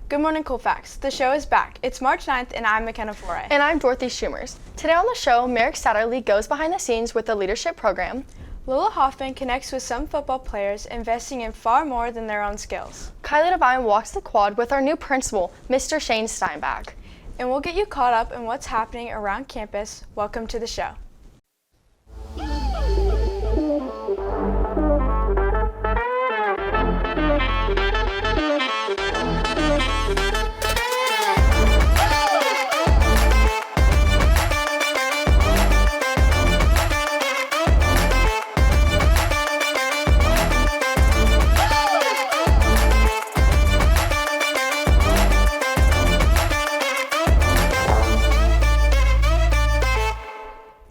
Good morning, Colfax. The show is back. It's March 9th, and I'm Makenna Fore. And I'm Dorothy Schumers. Today on the show, Merek Satterlee goes behind the scenes with the leadership program. Lola Hoffman connects with some football players, investing in far more than their own skills. Kyliegh Divine walks the quad with our new principal, Mr. Shane Steinbach. And we'll get you caught up in what's happening around campus. Welcome to the show.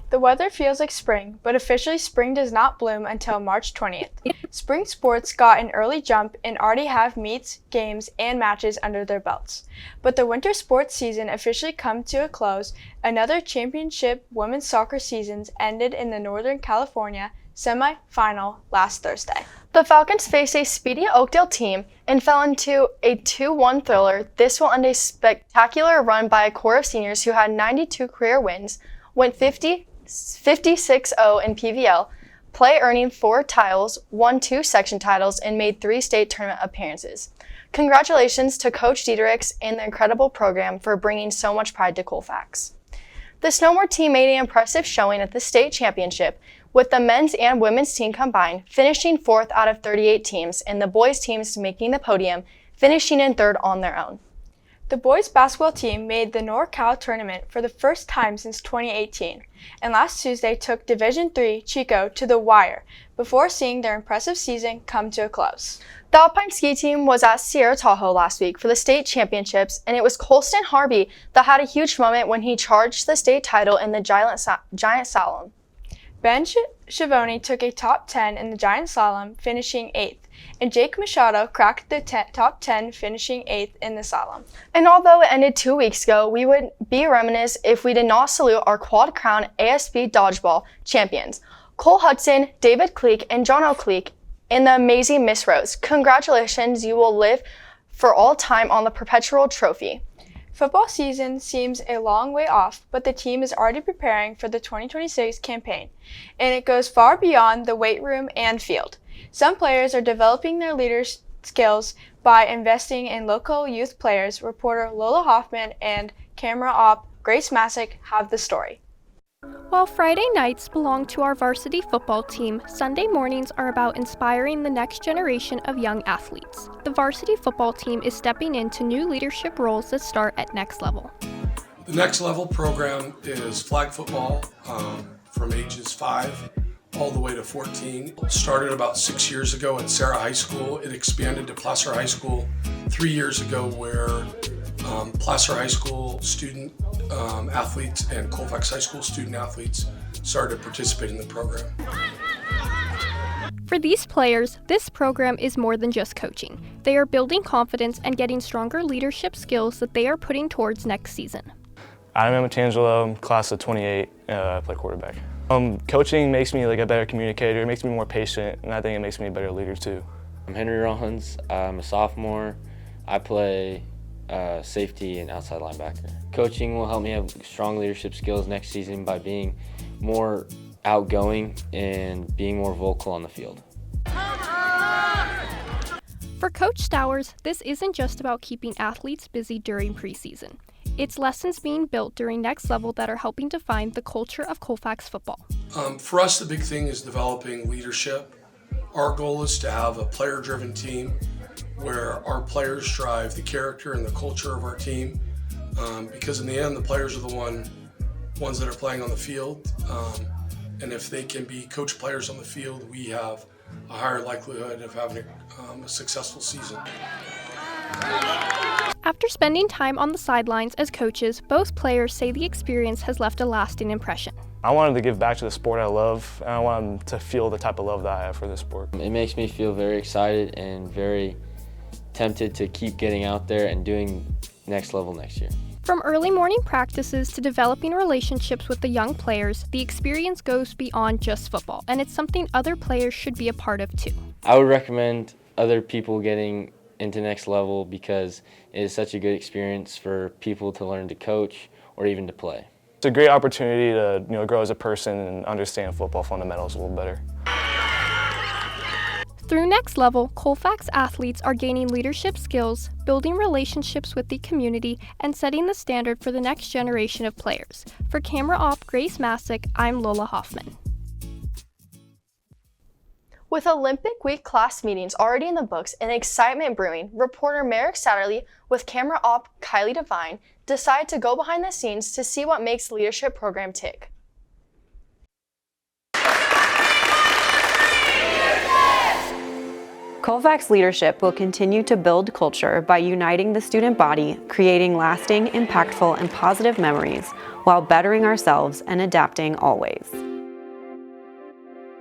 The weather feels like spring, but officially spring does not bloom until March 20th. Spring sports got an early jump and already have meets, games, and matches under their belts. But the winter sports season officially come to a close. Another championship women's soccer seasons ended in the Northern California semi-final last Thursday. The Falcons faced a speedy Oakdale team and fell into a 2-1 thriller. This will end a spectacular run by a core of seniors who had 92 career wins, went 56-0 in PVL, play earning 4 titles, won 2 section titles, and made 3 state tournament appearances. Congratulations to Coach Diederichs and the incredible program for bringing so much pride to Colfax. The Snowmore team made an impressive showing at the state championship, with the men's and women's team combined finishing 4th out of 38 teams, and the boys' teams making the podium, finishing in 3rd on their own. The boys basketball team made the NorCal tournament for the first time since 2018, and last Tuesday took Division III Chico to the wire before seeing their impressive season come to a close. The Alpine ski team was at Sierra Tahoe last week for the state championships, and it was Colston Harvey that had a huge moment when he charged the state title in the giant slalom. Ben Schiavone took a top 10 in the giant slalom, finishing 8th, and Jake Machado cracked the top 10, finishing 8th in the slalom. And although it ended 2 weeks ago, we would be remiss if we did not salute our Quad Crown ASB Dodgeball champions, Cole Hudson, David Cleek, and John O'Cleek, and the amazing Miss Rose. Congratulations, you will live for all time on the perpetual trophy. Football season seems a long way off, but the team is already preparing for the 2026 campaign, and it goes far beyond the weight room and field. Some players are developing their leadership skills by investing in local youth players. Reporter Lola Hoffman and camera op Grace Massick have the story. While Friday nights belong to our varsity football team, Sunday mornings are about inspiring the next generation of young athletes. The varsity football team is stepping into new leadership roles that start at Next Level. The Next Level program is flag football from ages 5 all the way to 14. It started about 6 years ago at Sarah High School. It expanded to Placer High School 3 years ago, where Placer High School student athletes and Colfax High School student athletes started to participate in the program. For these players, this program is more than just coaching. They are building confidence and getting stronger leadership skills that they are putting towards next season. I'm Matangelo, class of 28, I play quarterback. Coaching makes me like a better communicator, it makes me more patient, and I think it makes me a better leader too. I'm Henry Rollins, I'm a sophomore. I play safety and outside linebacker. Coaching will help me have strong leadership skills next season by being more outgoing and being more vocal on the field. For Coach Stowers, this isn't just about keeping athletes busy during preseason. It's lessons being built during Next Level that are helping define the culture of Colfax football. For us, the big thing is developing leadership. Our goal is to have a player-driven team where our players drive the character and the culture of our team, because in the end, the players are the ones that are playing on the field, and if they can be coach players on the field, we have a higher likelihood of having a successful season. After spending time on the sidelines as coaches, both players say the experience has left a lasting impression. I wanted to give back to the sport I love, and I want them to feel the type of love that I have for this sport. It makes me feel very excited and very tempted to keep getting out there and doing Next Level next year. From early morning practices to developing relationships with the young players, the experience goes beyond just football, and it's something other players should be a part of too. I would recommend other people getting into next level because it is such a good experience for people to learn to coach or even to play. It's a great opportunity to grow as a person and understand football fundamentals a little better. Through Next Level, Colfax athletes are gaining leadership skills, building relationships with the community, and setting the standard for the next generation of players. For camera op Grace Massick, I'm Lola Hoffman. With Olympic week class meetings already in the books and excitement brewing, reporter Merek Satterlee with camera op Kyliegh Divine decided to go behind the scenes to see what makes the leadership program tick. Colfax leadership will continue to build culture by uniting the student body, creating lasting, impactful, and positive memories, while bettering ourselves and adapting always.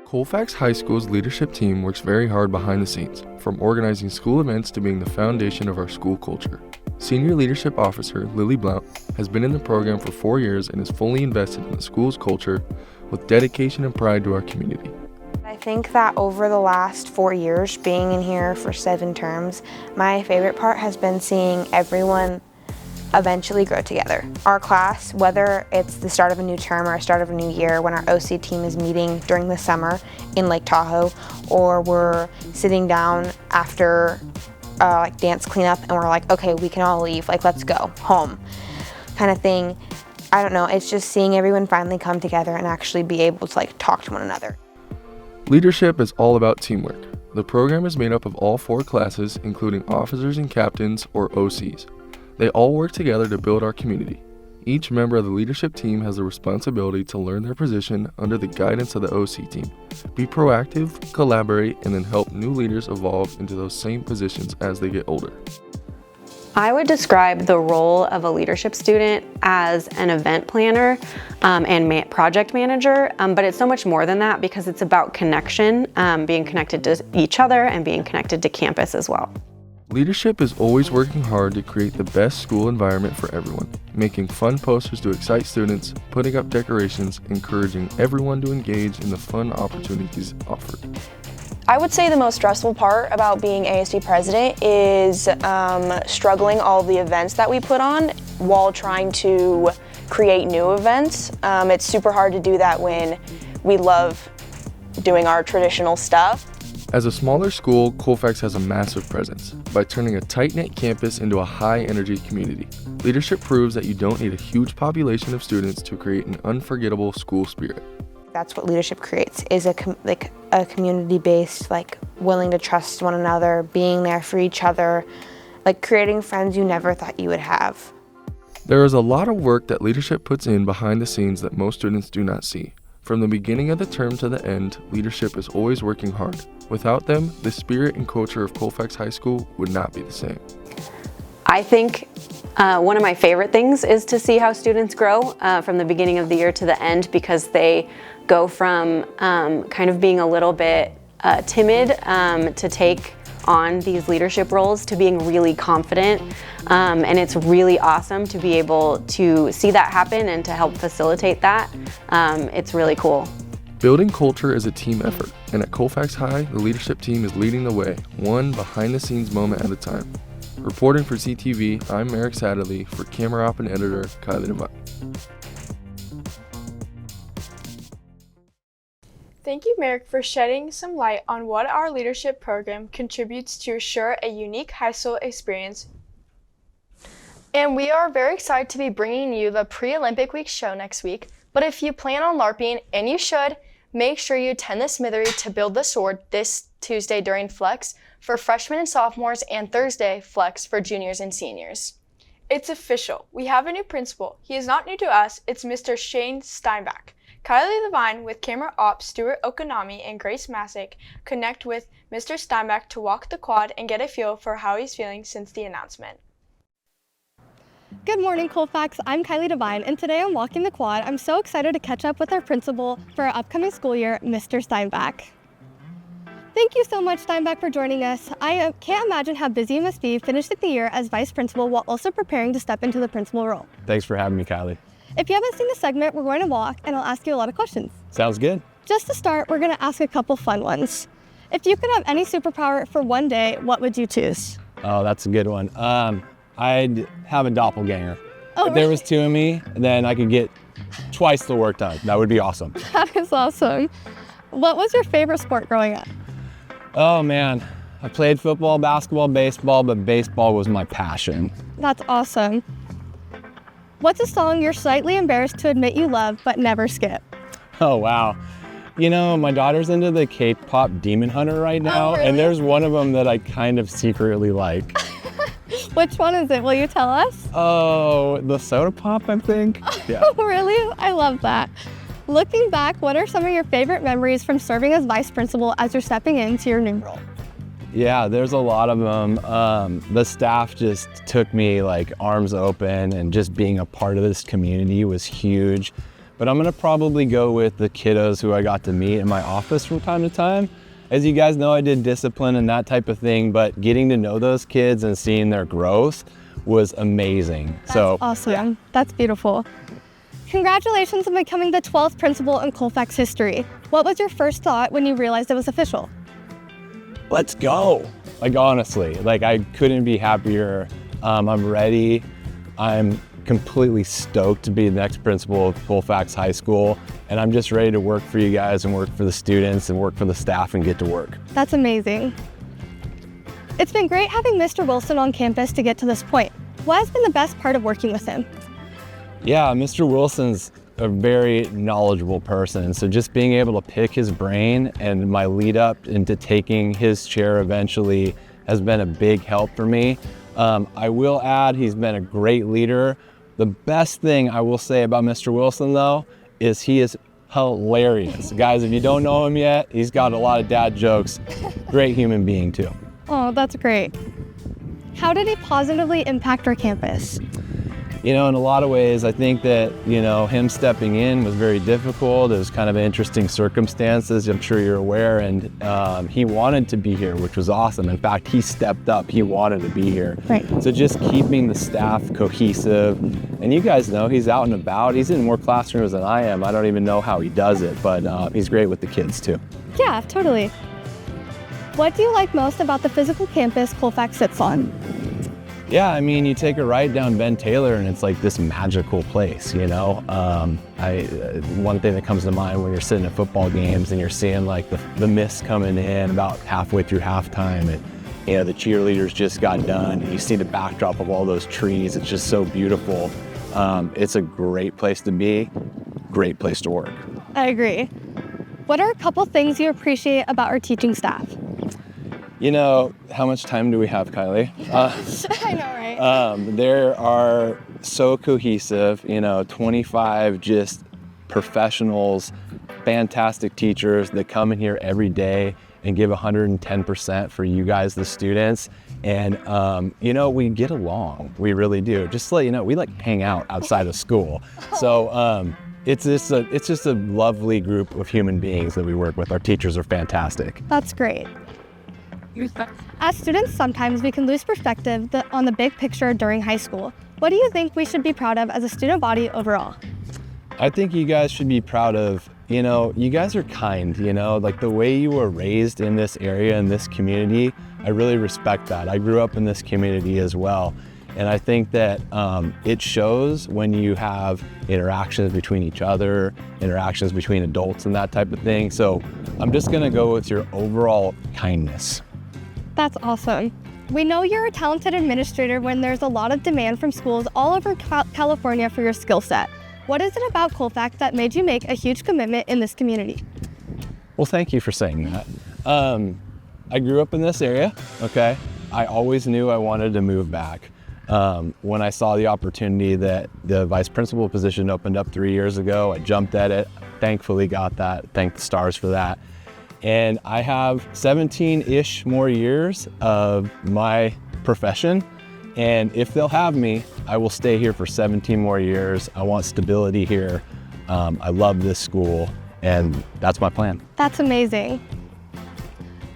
Colfax High School's leadership team works very hard behind the scenes, from organizing school events to being the foundation of our school culture. Senior Leadership Officer Lily Blount has been in the program for 4 years and is fully invested in the school's culture with dedication and pride to our community. I think that over the last 4 years, being in here for 7 terms, my favorite part has been seeing everyone eventually grow together. Our class, whether it's the start of a new term or a start of a new year, when our OC team is meeting during the summer in Lake Tahoe, or we're sitting down after like dance cleanup and we're like, okay, we can all leave, like let's go home kind of thing. I don't know, it's just seeing everyone finally come together and actually be able to like talk to one another. Leadership is all about teamwork. The program is made up of all 4 classes, including officers and captains, or OCs. They all work together to build our community. Each member of the leadership team has the responsibility to learn their position under the guidance of the OC team, be proactive, collaborate, and then help new leaders evolve into those same positions as they get older. I would describe the role of a leadership student as an event planner and project manager, but it's so much more than that because it's about connection, being connected to each other and being connected to campus as well. Leadership is always working hard to create the best school environment for everyone, making fun posters to excite students, putting up decorations, encouraging everyone to engage in the fun opportunities offered. I would say the most stressful part about being ASD president is struggling all the events that we put on while trying to create new events. It's super hard to do that when we love doing our traditional stuff. As a smaller school, Colfax has a massive presence by turning a tight-knit campus into a high-energy community. Leadership proves that you don't need a huge population of students to create an unforgettable school spirit. That's what leadership creates, is a community-based, like willing to trust one another, being there for each other, like creating friends you never thought you would have. There is a lot of work that leadership puts in behind the scenes that most students do not see. From the beginning of the term to the end, leadership is always working hard. Without them, the spirit and culture of Colfax High School would not be the same. I think one of my favorite things is to see how students grow from the beginning of the year to the end, because they go from kind of being a little bit timid to take on these leadership roles to being really confident, and it's really awesome to be able to see that happen and to help facilitate that. It's really cool. Building culture is a team effort, and at Colfax High, the leadership team is leading the way, one behind-the-scenes moment at a time. Reporting for CTV, I'm Merek Satterlee, for camera op and editor Kyliegh Divine. Thank you, Merek, for shedding some light on what our leadership program contributes to assure a unique high school experience. And we are very excited to be bringing you the pre-Olympic week show next week. But if you plan on LARPing, and you should, make sure you attend the Smithery to build the sword this Tuesday during Flex for freshmen and sophomores, and Thursday Flex for juniors and seniors. It's official. We have a new principal. He is not new to us. It's Mr. Shane Steinbach. Kyliegh Divine with camera op Stuart Okunami and Grace Massick connect with Mr. Steinbach to walk the quad and get a feel for how he's feeling since the announcement. Good morning, Colfax. I'm Kyliegh Divine, and today I'm walking the quad. I'm so excited to catch up with our principal for our upcoming school year, Mr. Steinbach. Thank you so much, Steinbach, for joining us. I can't imagine how busy you must be finishing the year as vice principal while also preparing to step into the principal role. Thanks for having me, Kyliegh. If you haven't seen the segment, we're going to walk, and I'll ask you a lot of questions. Sounds good. Just to start, we're going to ask a couple fun ones. If you could have any superpower for one day, what would you choose? Oh, that's a good one. I'd have a doppelganger. Oh, If there was two of me, then I could get twice the work done. That would be awesome. That is awesome. What was your favorite sport growing up? Oh man, I played football, basketball, baseball, but baseball was my passion. That's awesome. What's a song you're slightly embarrassed to admit you love but never skip? Oh wow. You know, my daughter's into the K-pop Demon Hunter right now, really? and there's one of them that I kind of secretly like. Which one is it? Will you tell us? Oh, the Soda Pop, I think. Yeah. Oh, really? I love that. Looking back, what are some of your favorite memories from serving as vice principal as you're stepping into your new role? Yeah, there's a lot of them. The staff just took me like arms open, and just being a part of this community was huge. But I'm gonna probably go with the kiddos who I got to meet in my office from time to time. As you guys know, I did discipline and that type of thing, but getting to know those kids and seeing their growth was amazing. That's awesome. Yeah. That's beautiful. Congratulations on becoming the 12th principal in Colfax history. What was your first thought when you realized it was official? Let's go. Like honestly, like I couldn't be happier. I'm ready. I'm completely stoked to be the next principal of Colfax High School, and I'm just ready to work for you guys and work for the students and work for the staff and get to work. That's amazing. It's been great having Mr. Wilson on campus to get to this point. What has been the best part of working with him? Yeah, Mr. Wilson's a very knowledgeable person, so just being able to pick his brain and my lead up into taking his chair eventually has been a big help for me. I will add, he's been a great leader. The best thing I will say about Mr. Wilson though, is he is hilarious. Guys, if you don't know him yet, he's got a lot of dad jokes. Great human being too. Oh, that's great. How did he positively impact our campus? You know, in a lot of ways, I think that, you know, him stepping in was very difficult. It was kind of interesting circumstances, I'm sure you're aware, and he wanted to be here, which was awesome. In fact, he stepped up, he wanted to be here. Right. So just keeping the staff cohesive, and you guys know he's out and about. He's in more classrooms than I am. I don't even know how he does it, but he's great with the kids too. Yeah, totally. What do you like most about the physical campus Colfax sits on? Yeah, I mean, you take a ride down Ben Taylor and it's like this magical place, you know? One thing that comes to mind when you're sitting at football games and you're seeing like the mist coming in about halfway through halftime, and you know, the cheerleaders just got done, and you see the backdrop of all those trees. It's just so beautiful. It's a great place to be, great place to work. I agree. What are a couple things you appreciate about our teaching staff? You know, how much time do we have, Kylie? I know, right? They are so cohesive, you know, 25 just professionals, fantastic teachers that come in here every day and give 110% for you guys, the students. And, you know, we get along, we really do. Just to let you know, we like hang out outside of school. So it's just a lovely group of human beings that we work with. Our teachers are fantastic. That's great. As students, sometimes we can lose perspective on the big picture during high school. What do you think we should be proud of as a student body overall? I think you guys should be proud of, you know, you guys are kind, you know, like the way you were raised in this area, in this community. I really respect that. I grew up in this community as well. And I think that it shows when you have interactions between each other, interactions between adults and that type of thing. So I'm just gonna go with your overall kindness. That's awesome. We know you're a talented administrator when there's a lot of demand from schools all over California for your skill set. What is it about Colfax that made you make a huge commitment in this community? Well, thank you for saying that. I grew up in this area, okay? I always knew I wanted to move back. When I saw the opportunity that the vice principal position opened up 3 years ago, I jumped at it, thankfully got that, thank the stars for that. And I have 17-ish more years of my profession. And if they'll have me, I will stay here for 17 more years. I want stability here. I love this school, and that's my plan. That's amazing.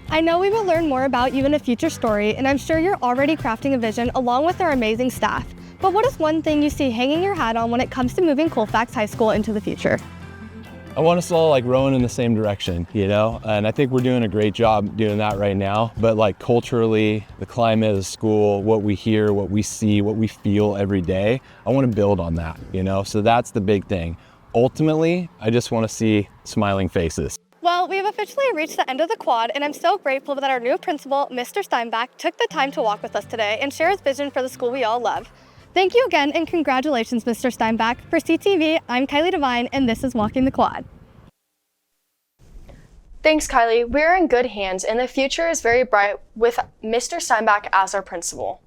I know we will learn more about you in a future story, and I'm sure you're already crafting a vision along with our amazing staff. But what is one thing you see hanging your hat on when it comes to moving Colfax High School into the future? I want us all like rowing in the same direction, you know? And I think we're doing a great job doing that right now. But like culturally, the climate of the school, what we hear, what we see, what we feel every day, I want to build on that, you know? So that's the big thing. Ultimately, I just want to see smiling faces. Well, we have officially reached the end of the quad, and I'm so grateful that our new principal, Mr. Steinbach, took the time to walk with us today and share his vision for the school we all love. Thank you again, and congratulations, Mr. Steinbach. For CTV, I'm Kyliegh Divine, and this is Walking the Quad. Thanks, Kylie. We're in good hands, and the future is very bright with Mr. Steinbach as our principal.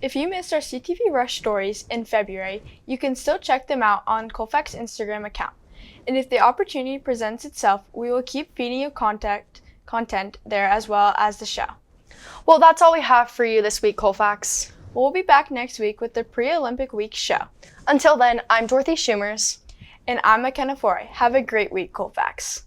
If you missed our CTV Rush stories in February, you can still check them out on Colfax Instagram account. And if the opportunity presents itself, we will keep feeding you content there as well as the show. Well, that's all we have for you this week, Colfax. We'll be back next week with the pre-Olympic week show. Until then, I'm Dorothy Schumers. And I'm Makenna Fore. Have a great week, Colfax.